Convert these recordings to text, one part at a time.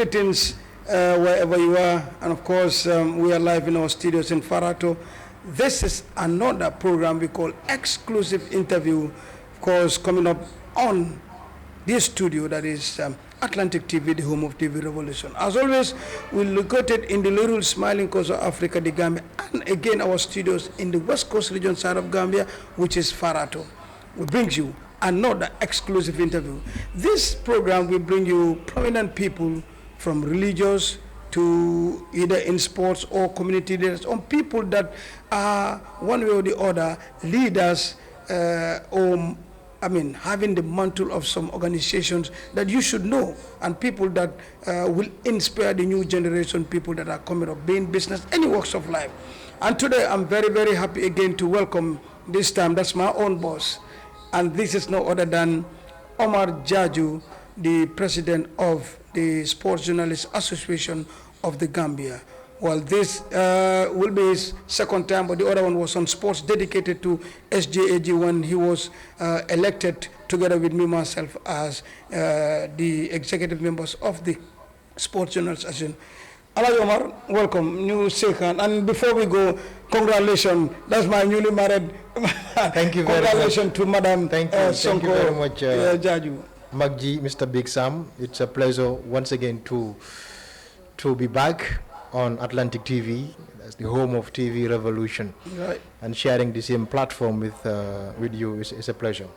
Greetings wherever you are, and of course we are live in our studios in Farato. This is another program we call Exclusive Interview, of course coming up on this studio that is Atlantic TV, the home of TV Revolution. As always, we're located in the little smiling coast of Africa, the Gambia, and again our studios in the West Coast region side of Gambia, which is Farato. We bring you another exclusive interview. This program will bring you prominent people from religious to either in sports or community leaders, or people that are one way or the other leaders or having the mantle of some organizations that you should know, and people that will inspire the new generation, people that are coming up, being business, any walks of life. And today I'm very, very happy again to welcome, this time that's my own boss, and this is no other than OMAR JARJOU, the president of the Sports Journalists Association of the Gambia. Well, this will be his second time, but the other one was on sports, dedicated to SJAG when he was elected together with me, myself, as the executive members of the Sports Journalists Association. Hello, Omar, welcome, new second. And before we go, congratulations, that's my newly married. Thank you very much. Congratulations to Madam Thank you very much, JARJOU. Magji, Mr. Big Sam. It's a pleasure once again to be back on Atlantic TV, that's the home of TV Revolution, right. And sharing the same platform with you is a pleasure.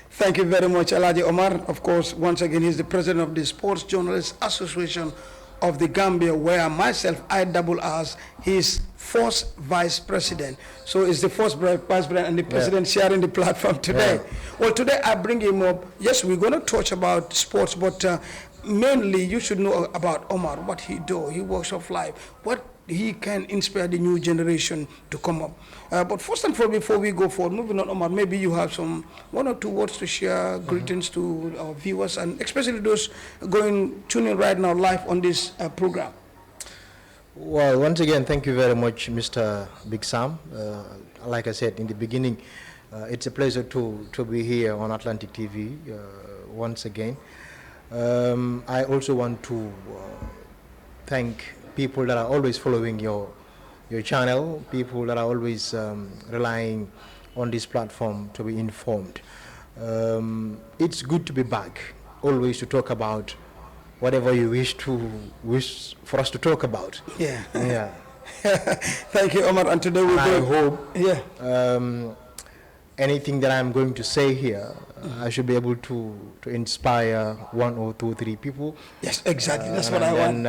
Thank you very much, Alhaji Omar. Of course, once again, he's the president of the Sports Journalists Association of the Gambia, where myself, I double as his first vice president. So it's the first vice president and the president sharing the platform today. Yeah. Well, today I bring him up. Yes, we're going to touch about sports, but mainly you should know about Omar, what he does. He works of life, what he can inspire the new generation to come up. But first and foremost, before we go forward, moving on, Omar, maybe you have one or two words to share, greetings to our viewers, and especially those tuning right now live on this program. Well, once again, thank you very much, Mr. Big Sam. Like I said in the beginning, it's a pleasure to be here on Atlantic TV once again. I also want to thank people that are always following your channel, people that are always relying on this platform to be informed. It's good to be back, always to talk about whatever you wish for us to talk about. Yeah. Yeah. Thank you, Omar. And today I hope anything that I'm going to say here, I should be able to inspire one or two, three people. Yes, exactly. That's what I want.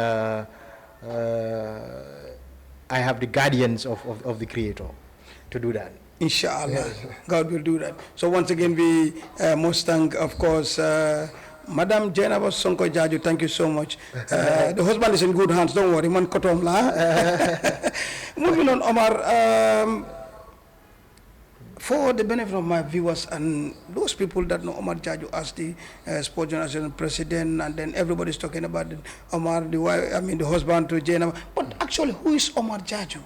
I have the guardians of the Creator to do that. Inshallah, yes. God will do that. So once again, we must thank, of course, Madam Jenaba Sonko JARJOU. Thank you so much. The husband is in good hands. Don't worry, man. Kotom la. Moving on, Omar. For the benefit of my viewers and those people that know Omar JARJOU as the Sports Journalist President, and then everybody's talking about Omar, the wife, the husband to Jenaba. But actually, who is Omar JARJOU?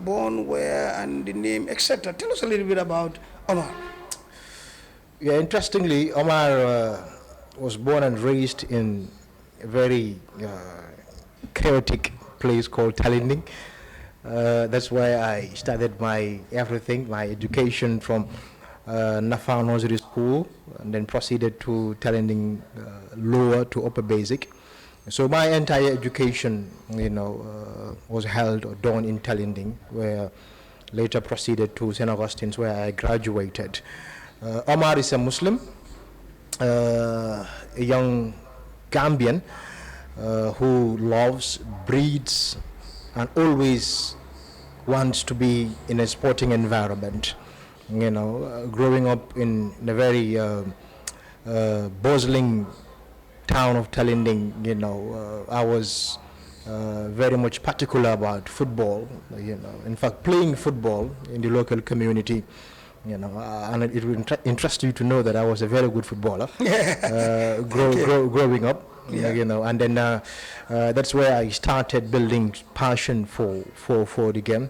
Born where and the name, etc. Tell us a little bit about Omar. Yeah, interestingly, Omar was born and raised in a very chaotic place called Talinding. That's where I started my everything, my education from Nafa Nursery School, and then proceeded to Talinding lower to upper basic. So my entire education, was held or done in Talinding, where later proceeded to St. Augustine's, where I graduated. Omar is a Muslim, a young Gambian who loves, breeds, and always wants to be in a sporting environment. Growing up in a very bustling town of Talinding, I was very much particular about football. In fact, playing football in the local community. And it will interest you to know that I was a very good footballer growing up. Yeah. And then that's where I started building passion for the game,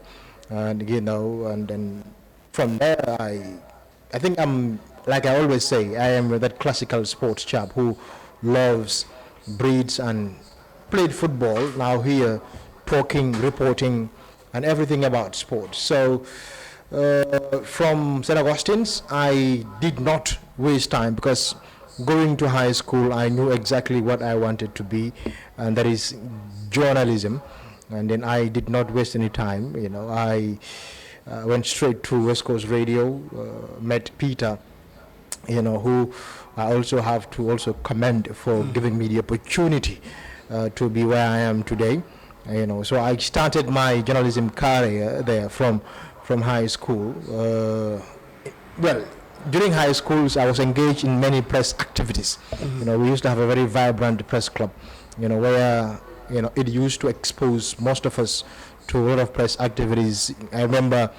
and and then from there I think I'm, like I always say, I am that classical sports chap who loves breeds and played football. Now here, talking, reporting, and everything about sports. So from St. Augustine's, I did not waste time because going to high school, I knew exactly what I wanted to be, and that is journalism. And then I did not waste any time. I went straight to West Coast Radio, met Peter, who I also have to also commend for giving me the opportunity to be where I am today. So I started my journalism career there from high school. Well, during high schools, I was engaged in many press activities. We used to have a very vibrant press club, where it used to expose most of us to a lot of press activities. I remember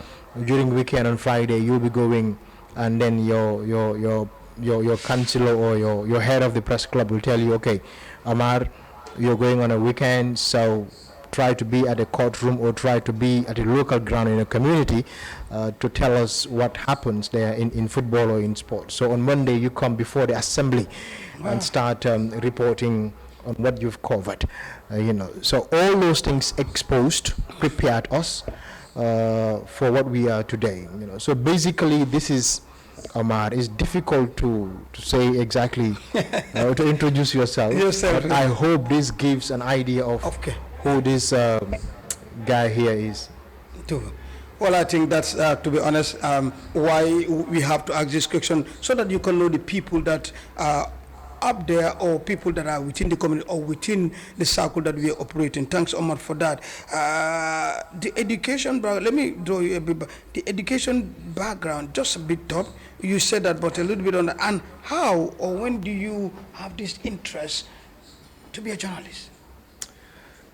during weekend on Friday, you'll be going, and then your councillor or your head of the press club will tell you, okay, Omar, you're going on a weekend, so try to be at a courtroom or try to be at a local ground in a community to tell us what happens there in football or in sports. So on Monday you come before the assembly and start reporting on what you've covered. So all those things exposed prepared us for what we are today. So basically this is, Omar, it's difficult to say exactly to introduce yourself. But I hope this gives an idea of who this guy here is. Well, I think that's, to be honest, why we have to ask this question, so that you can know the people that are up there or people that are within the community or within the circle that we are operating. Thanks, Omar, for that. The education, let me draw you a bit back. The education background, just a bit top. You said that, but a little bit on that. And how or when do you have this interest to be a journalist?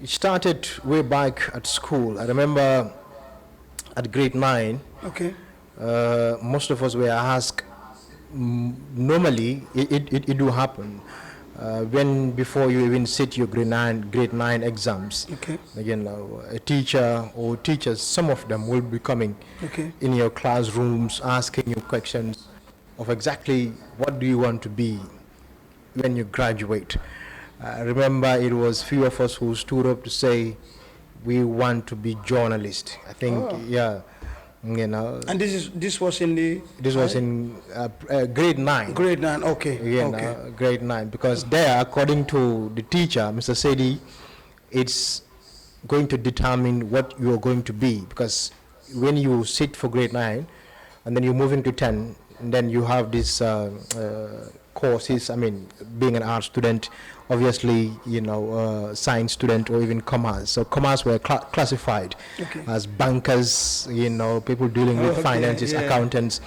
It started way back at school. I remember at grade 9, most of us were asked, normally it do happen when before you even sit your grade 9 exams. Again, a teacher or teachers, some of them will be coming in your classrooms asking you questions of exactly what do you want to be when you graduate. I remember it was few of us who stood up to say we want to be journalists. I think, And this was in the... This was in grade 9. Grade 9, okay. Grade 9, because there, according to the teacher, Mr. Sedi, it's going to determine what you are going to be, because when you sit for grade 9, and then you move into 10, and then you have this courses, being an art student, obviously, science student or even commerce. So commerce were classified as bankers, people dealing with finances, accountants,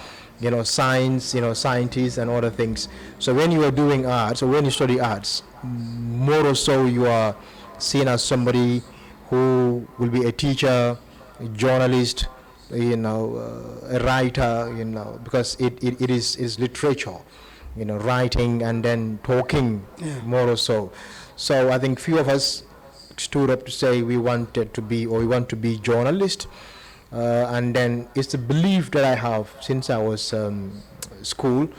science, scientists and other things. So when you are doing arts or when you study arts, more or so you are seen as somebody who will be a teacher, a journalist, a writer, because it is literature. Writing and then talking, more or so. So I think few of us stood up to say we wanted to be, or we want to be journalists. And then it's a belief that I have since I was school,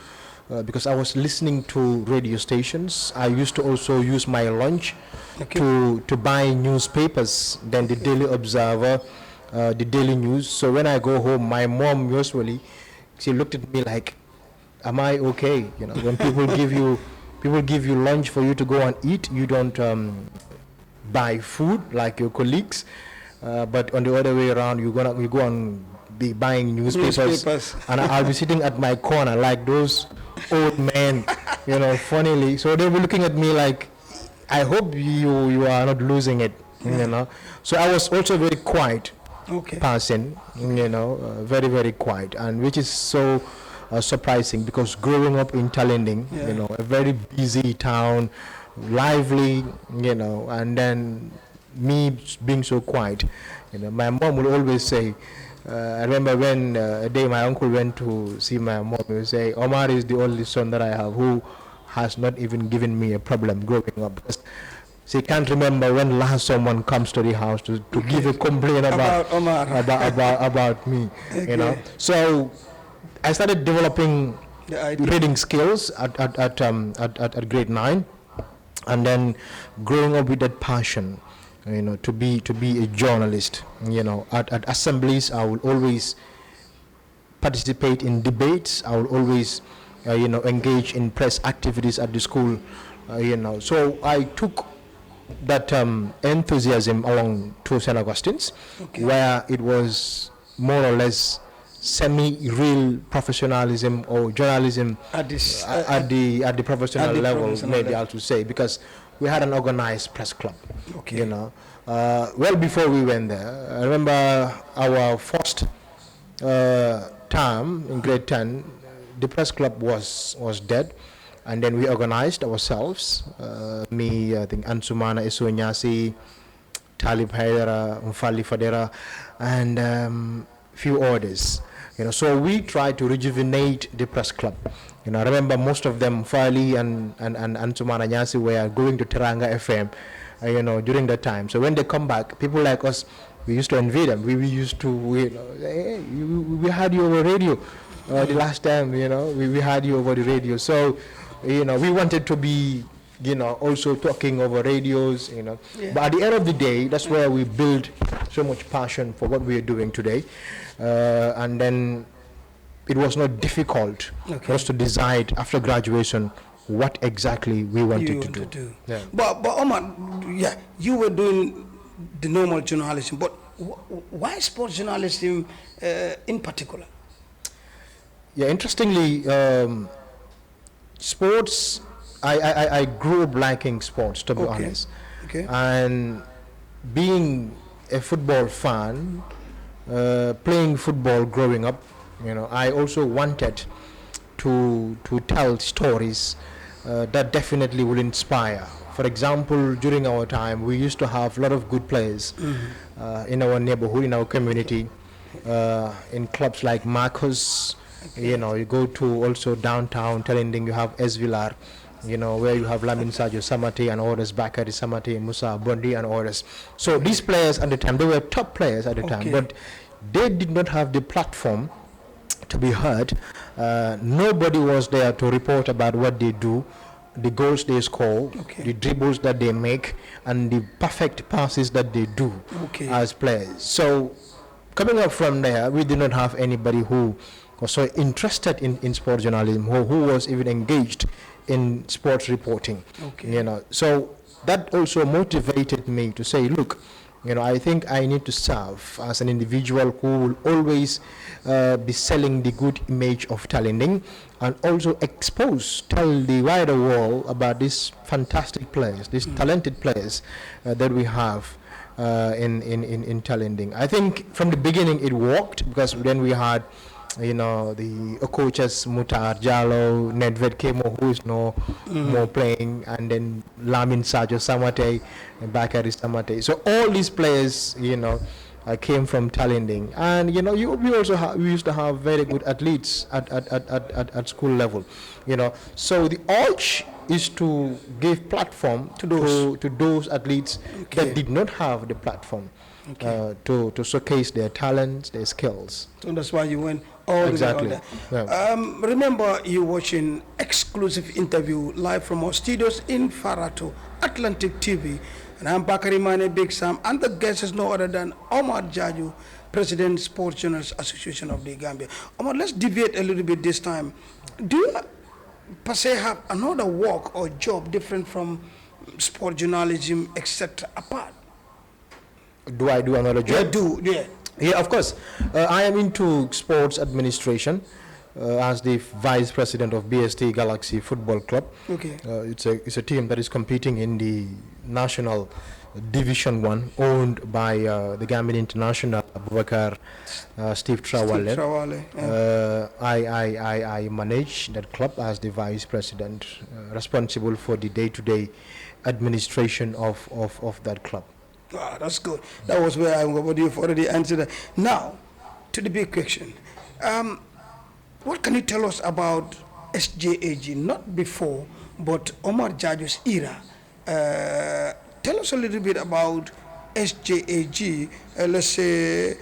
because I was listening to radio stations. I used to also use my lunch to buy newspapers, then the Daily Observer, the Daily News. So when I go home, my mom usually, she looked at me like, am I okay? When people give you lunch for you to go and eat, you don't buy food like your colleagues, but on the other way around, you go and be buying newspapers. And I'll be sitting at my corner like those old men, funnily. So they were looking at me like, I hope you are not losing it, So I was also very quiet person, very, very quiet, and which is so surprising, because growing up in Talending, a very busy town, lively, and then me being so quiet, my mom would always say, I remember when a day my uncle went to see my mom, he would say, Omar is the only son that I have who has not even given me a problem growing up, because she can't remember when last someone comes to the house to give a complaint about Omar, about me, So I started developing reading skills at grade 9, And then growing up with that passion, to be a journalist. At assemblies, I will always participate in debates. I will always, engage in press activities at the school. So I took that enthusiasm along to St. Augustine's, where it was more or less semi-real professionalism or journalism at this at the professional level, maybe level. I should say, because we had an organized press club. Okay. Well before we went there, I remember our first term in grade 10, the press club was dead, and then we organized ourselves. Me, I think Ansumana Esunyasi, Talib Haidara, Mfali Fadera, and few others. So we tried to rejuvenate the press club. I remember most of them, Fali and Ansumana Nyasi, were going to Teranga FM, during that time. So when they come back, people like us, we used to envy them. We used to, hey, we had you over radio the last time, we had you over the radio. So, we wanted to be, also talking over radios, Yeah. But at the end of the day, that's where we build so much passion for what we are doing today. And then it was not difficult for us to decide after graduation what exactly we wanted to do. Yeah. But Omar, yeah, you were doing the normal journalism, but why sports journalism in particular? Yeah, interestingly, sports, I grew up liking sports, to be honest. Okay. And being a football fan, playing football growing up, I also wanted to tell stories that definitely will inspire. For example, during our time, we used to have a lot of good players in our neighborhood, in our community, in clubs like Marcos. You go to also downtown Telending, you have S. Villar, where you have Lamin Sajo Samati and others, Bakary Samati, Musa Bondi and others. So these players at the time, they were top players at the time, but they did not have the platform to be heard. Nobody was there to report about what they do, the goals they score, the dribbles that they make, and the perfect passes that they do as players. So coming up from there, we did not have anybody who was so interested in sports journalism, who was even engaged in sports reporting. So that also motivated me to say, look, I think I need to serve as an individual who will always be selling the good image of Talending, and also tell the wider world about these fantastic players, these talented players that we have in Talending. I think from the beginning it worked, because then we had the coaches Omar Jarjou, Nedved Kemo, who is more playing, and then Lamin Sajo Samate and Bakary Samate. So all these players, came from Talending, and we used to have very good athletes at school level. So the urge is to give platform to those athletes that did not have the platform. To showcase their talents, their skills. So that's why you went all the way out there. Remember, you watching exclusive interview live from our studios in Farato, Atlantic TV. And I'm BAKARY MANNEH, Big Sam, and the guest is no other than OMAR JARJOU, President, Sports Journalists Association of the Gambia. Omar, let's deviate a little bit this time. Do you per se have another work or job different from sport journalism, etc. apart? Do I do another job? Yeah, of course. I am into sports administration as the vice president of BST Galaxy Football Club. It's a team that is competing in the national Division 1, owned by the Gambian International Abubakar Steve Trawale. I manage that club as the vice president, responsible for the day-to-day administration of that club. Ah, that's good. That was where I'm going, but you've already answered that. Now, to the big question. What can you tell us about SJAG, not before, but OMAR JARJOU's era? Tell us a little bit about SJAG, let's say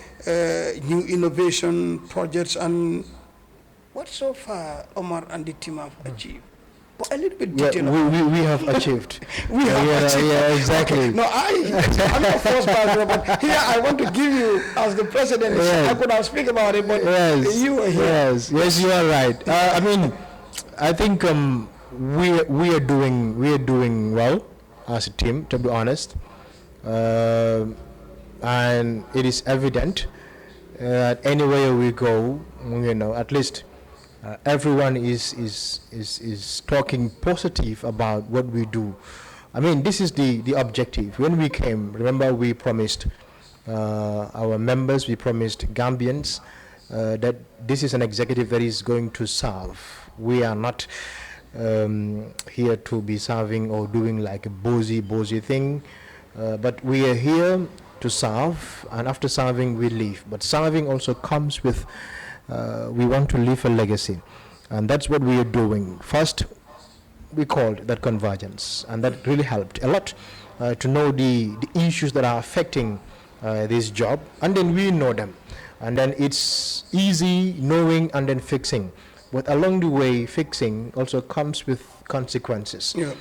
new innovation projects, and what so far Omar and the team have achieved. But a little bit Yeah, detail. we have achieved. We have achieved. Yeah, exactly. Okay. No, I'm not forced by but here I want to give you, as the president, Yes. I could have speak about it, but Yes, you are here. yes, you are right. I mean, I think we are doing well as a team, to be honest, and it is evident that anywhere we go, at least everyone is talking positive about what we do. I mean, this is the objective. When we came, remember, we promised our members, we promised Gambians that this is an executive that is going to serve. We are not here to be serving or doing like a bossy thing, but we are here to serve, and after serving we leave. But serving also comes with we want to leave a legacy, and that's what we are doing. First, we called that convergence, and that really helped a lot to know the issues that are affecting this job, and then we know them, and then it's easy knowing and then fixing. But along the way, fixing also comes with consequences. Yeah.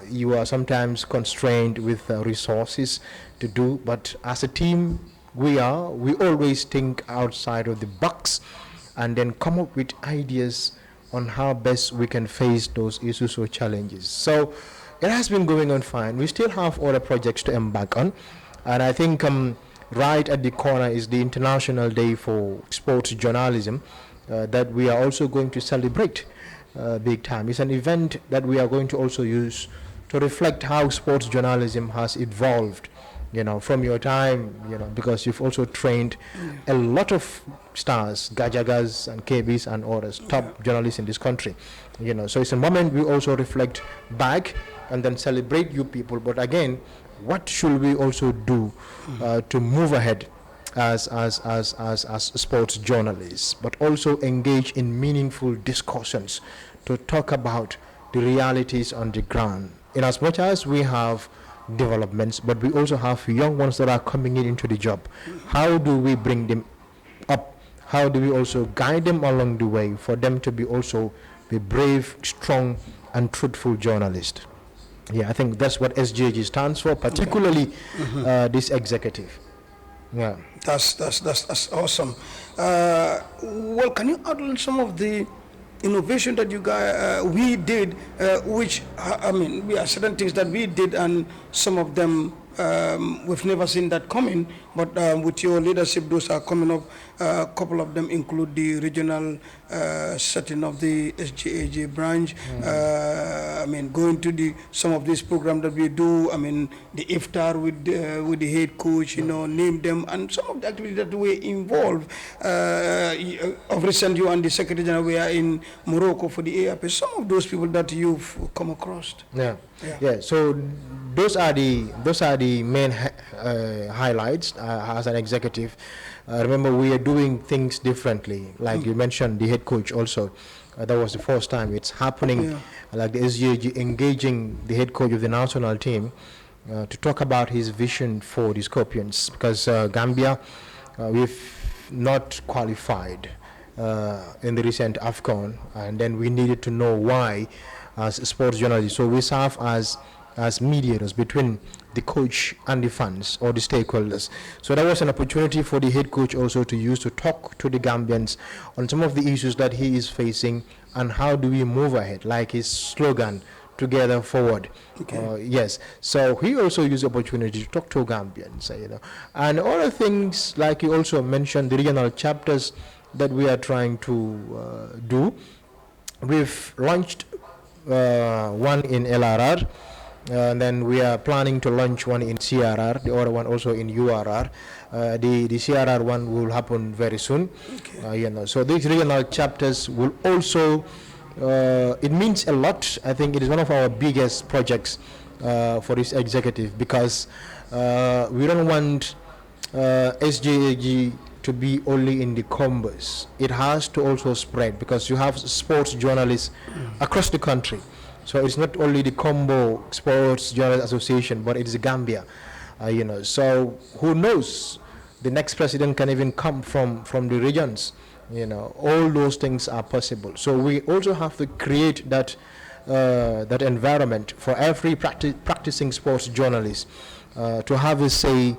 You are sometimes constrained with resources to do, but as a team, we always think outside of the box and then come up with ideas on how best we can face those issues or challenges. So it has been going on fine. We still have other projects to embark on, and I think right at the corner is the International Day for Sports Journalism that we are also going to celebrate big time. It's an event that we are going to also use to reflect how sports journalism has evolved, from your time, because you've also trained a lot of stars, Gajagas and KBs and others, top journalists in this country, So it's a moment we also reflect back and then celebrate you people. But again, what should we also do to move ahead as sports journalists, but also engage in meaningful discussions to talk about the realities on the ground. In as much as we have developments, but we also have young ones that are coming into the job. How do we bring them up? How do we also guide them along the way for them to be also be brave, strong, and truthful journalists? Yeah, I think that's what SJAG stands for, particularly this executive. Yeah, that's awesome. Well, can you outline some of the innovation that you guys we did, which we are certain things that we did, and some of them we've never seen that coming, but with your leadership, those are coming up. A couple of them include the regional setting of the SJAG branch. Going to some of these programs that we do. The iftar with the head coach, name them, and some of the activities that we involve. Of recent, you and the Secretary General we are in Morocco for the ARP. Some of those people that you've come across. Yeah. So those are the main highlights as an executive. Remember, we are doing things differently. Like you mentioned, the head coach also. That was the first time it's happening. Like the SJAG engaging the head coach of the national team to talk about his vision for the Scorpions, because Gambia, we've not qualified in the recent AFCON, and then we needed to know why as sports journalists. So we serve as mediators between the coach and the fans or the stakeholders. So that was an opportunity for the head coach also to use to talk to the Gambians on some of the issues that he is facing and how do we move ahead, like his slogan, together forward. Yes, so he also used the opportunity to talk to Gambians, and other things like he also mentioned the regional chapters that we are trying to do. We've launched one in LRR, and then we are planning to launch one in CRR, the other one also in URR. The CRR one will happen very soon. So these regional chapters will also, it means a lot. I think it is one of our biggest projects for this executive, because we don't want SJAG to be only in the combos. It has to also spread, because you have sports journalists across the country. So it's not only the Combo Sports Journalists Association, but it is Gambia. So who knows? The next president can even come from the regions. all those things are possible. So we also have to create that that environment for every practicing sports journalist to have a say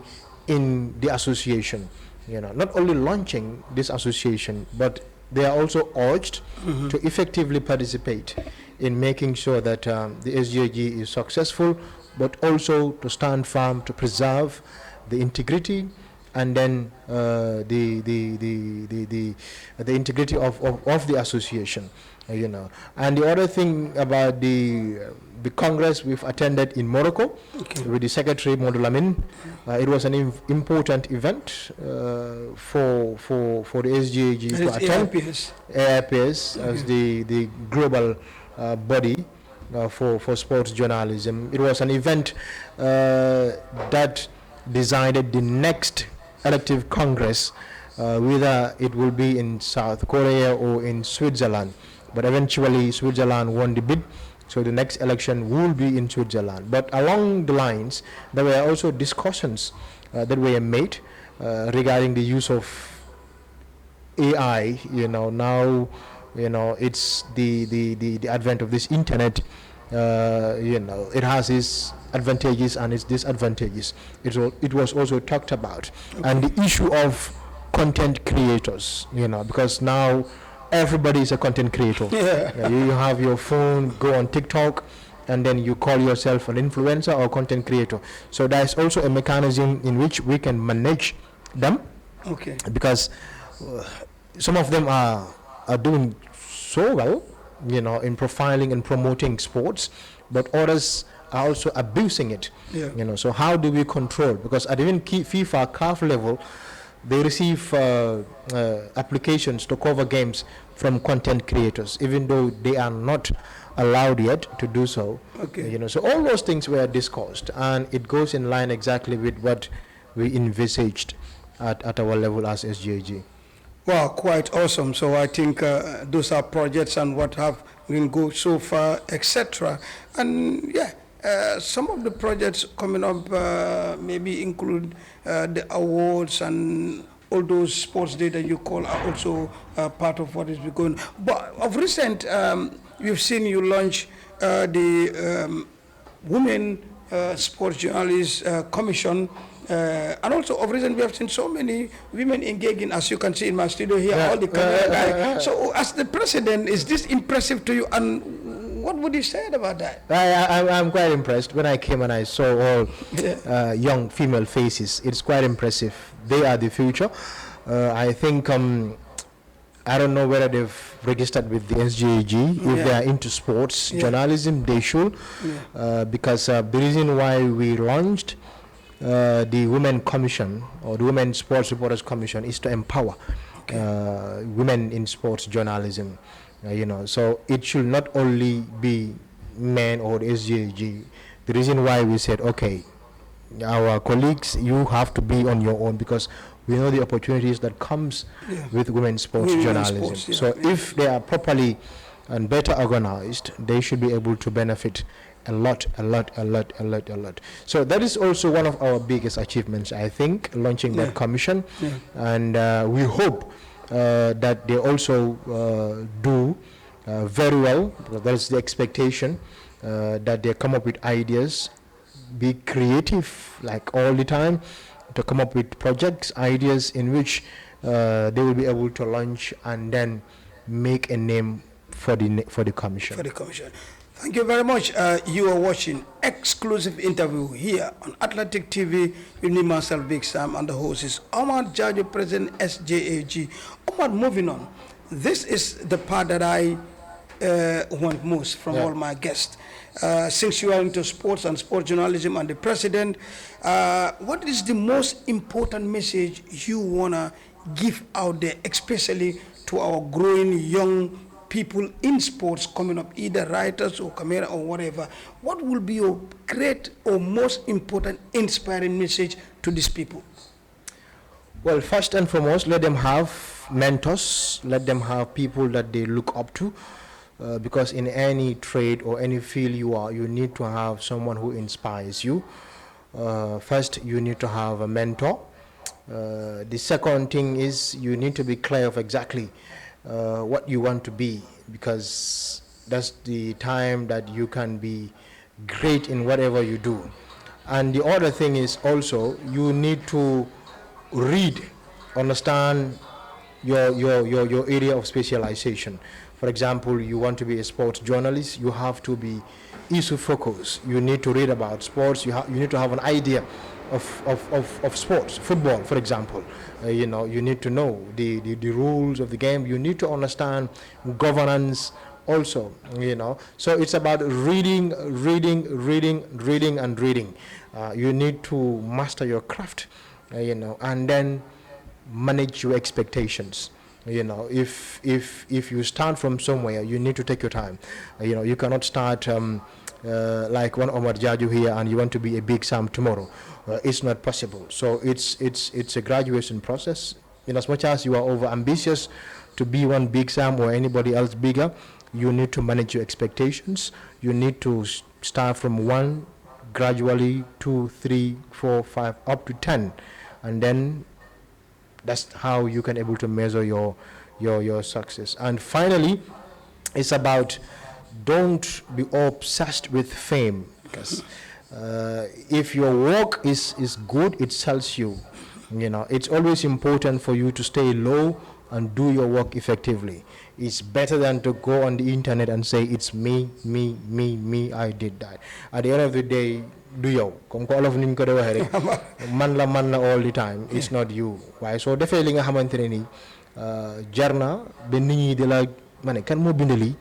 in the association. Not only launching this association, but they are also urged to effectively participate in making sure that the SJAG is successful, but also to stand firm to preserve the integrity and then the integrity of the association. And the other thing about the Congress we've attended in Morocco with the Secretary Modulamin, it was an important event for the SJAG to attend. AIPS as the global body for sports journalism. It was an event that decided the next elective Congress, whether it will be in South Korea or in Switzerland. But eventually Switzerland won the bid, so the next election will be in Switzerland. But along the lines, there were also discussions that were made regarding the use of AI. Now it's the advent of this internet. It has its advantages and its disadvantages. It was also talked about, and the issue of content creators. Because now everybody is a content creator. You have your phone, go on TikTok, and then you call yourself an influencer or content creator. So there's also a mechanism in which we can manage them. Because some of them are doing so well, in profiling and promoting sports, but others are also abusing it. So how do we control? Because at even FIFA CAF level, they receive applications to cover games from content creators, even though they are not allowed yet to do so. So all those things were discussed, and it goes in line exactly with what we envisaged at our level as SJAG. Wow, quite awesome. So I think those are projects and what have been go so far, etc. And some of the projects coming up maybe include the awards and all those sports data you call are also part of what is going. But of recent, we've seen you launch the Women Sports Journalists Commission. And also of recent we have seen so many women engaging, as you can see in my studio here, all the camera guys. So as the president, is this impressive to you, and what would you say about that? I'm quite impressed. When I came and I saw all young female faces, it's quite impressive. They are the future. I think I don't know whether they've registered with the SJAG. If they are into sports journalism, they should, because the reason why we launched the Women Commission, or the Women Sports Reporters Commission, is to empower women in sports journalism. So it should not only be men or the SJAG. The reason why we said, okay, our colleagues, you have to be on your own, because we know the opportunities that comes with women's sports journalism. So if they are properly and better organized, they should be able to benefit a lot. So that is also one of our biggest achievements, I think, launching that commission. And we hope that they also do very well, because that is the expectation, that they come up with ideas, be creative like all the time, to come up with projects, ideas in which they will be able to launch and then make a name for the commission. Thank you very much. You are watching exclusive interview here on Atlantic TV with me, myself, Big Sam, and the host is Omar Jarjou, President, SJAG. Omar, moving on. This is the part that I want most from all my guests. Since you are into sports and sports journalism and the president, what is the most important message you want to give out there, especially to our growing young people in sports coming up, either writers or camera or whatever? What will be your great or most important inspiring message to these people? Well, first and foremost, let them have mentors, let them have people that they look up to, because in any trade or any field you are, you need to have someone who inspires you. First, you need to have a mentor. The second thing is you need to be clear of exactly what you want to be, because that's the time that you can be great in whatever you do. And the other thing is also you need to read, understand your area of specialization. For example, you want to be a sports journalist, you have to be issue focused. You need to read about sports. You need to have an idea of sports, football, for example. You know, you need to know the rules of the game. You need to understand governance also, you know. So it's about reading. You need to master your craft, you know, and then manage your expectations. You know, if you start from somewhere, you need to take your time. You know, you cannot start like one OMAR JARJOU here and you want to be a big Sam tomorrow. It's not possible. So it's a graduation process. In as much as you are over ambitious to be one big Sam or anybody else bigger, you need to manage your expectations. You need to start from 1, gradually 2, 3, 4, 5, up to 10, and then that's how you can able to measure your success. And finally, it's about don't be obsessed with fame, because if your work is good, it sells you. You know, it's always important for you to stay low and do your work effectively. It's better than to go on the internet and say it's me, I did that. At the end of the day, do you all of man la all the time? It's not you. Why? So definitely nga xamantene ni jarna ben nit ñi di la mané kan mo bindali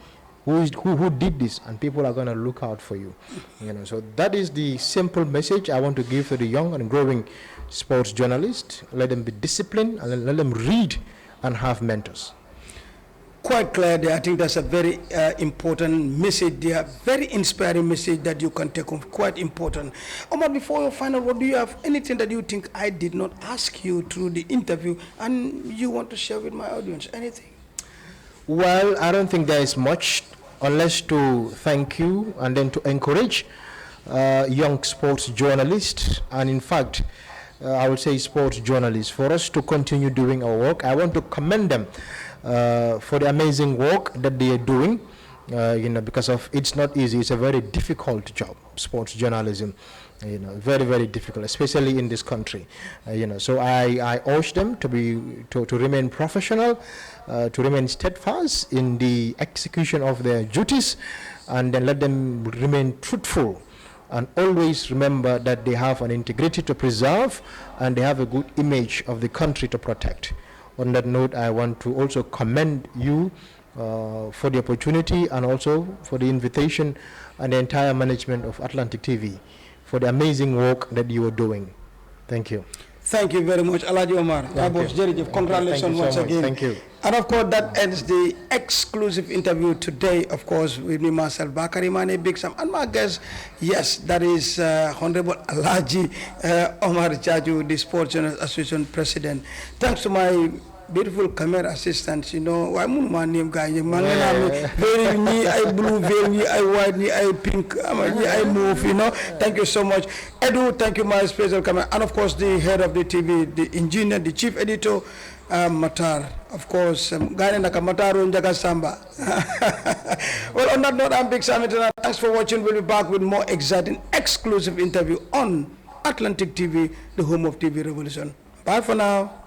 who did this, and people are going to look out for you. You know, so that is the simple message I want to give to the young and growing sports journalists. Let them be disciplined and let them read and have mentors. Quite clear there. I think that's a very important message there, very inspiring message that you can take home, quite important. Omar, before your final word, do you have anything that you think I did not ask you through the interview and you want to share with my audience? Anything? Well, I don't think there is much, unless to thank you and then to encourage young sports journalists, and in fact, I would say sports journalists, for us to continue doing our work. I want to commend them for the amazing work that they are doing, you know, because of it's not easy. It's a very difficult job, sports journalism, you know, very, very difficult, especially in this country, you know. So I urge them to remain professional, to remain steadfast in the execution of their duties, and then let them remain truthful. And always remember that they have an integrity to preserve and they have a good image of the country to protect. On that note, I want to also commend you for the opportunity and also for the invitation, and the entire management of Atlantic TV for the amazing work that you are doing. Thank you. Thank you very much, Alhaji Omar. Congratulations once again. Thank you. And of course, that ends the exclusive interview today, of course, with me, myself, Bakary Mannehe, Big Sam, and my guest. Yes, that is Honorable Alhaji Omar Jarjou, the Sports Journalists Association President. Thanks to my beautiful camera assistants, you know, I'm my name guy, very me, I blue, very me, I white, me, I pink, I move, you know. Thank you so much. Edu, thank you, my special camera, and of course the head of the TV, the engineer, the chief editor, Matar, of course, Gane Naka Mataru Njaga Samba. Well, on that note, I'm Big Sam. Thanks for watching. We'll be back with more exciting, exclusive interview on Atlantic TV, the home of TV Revolution. Bye for now.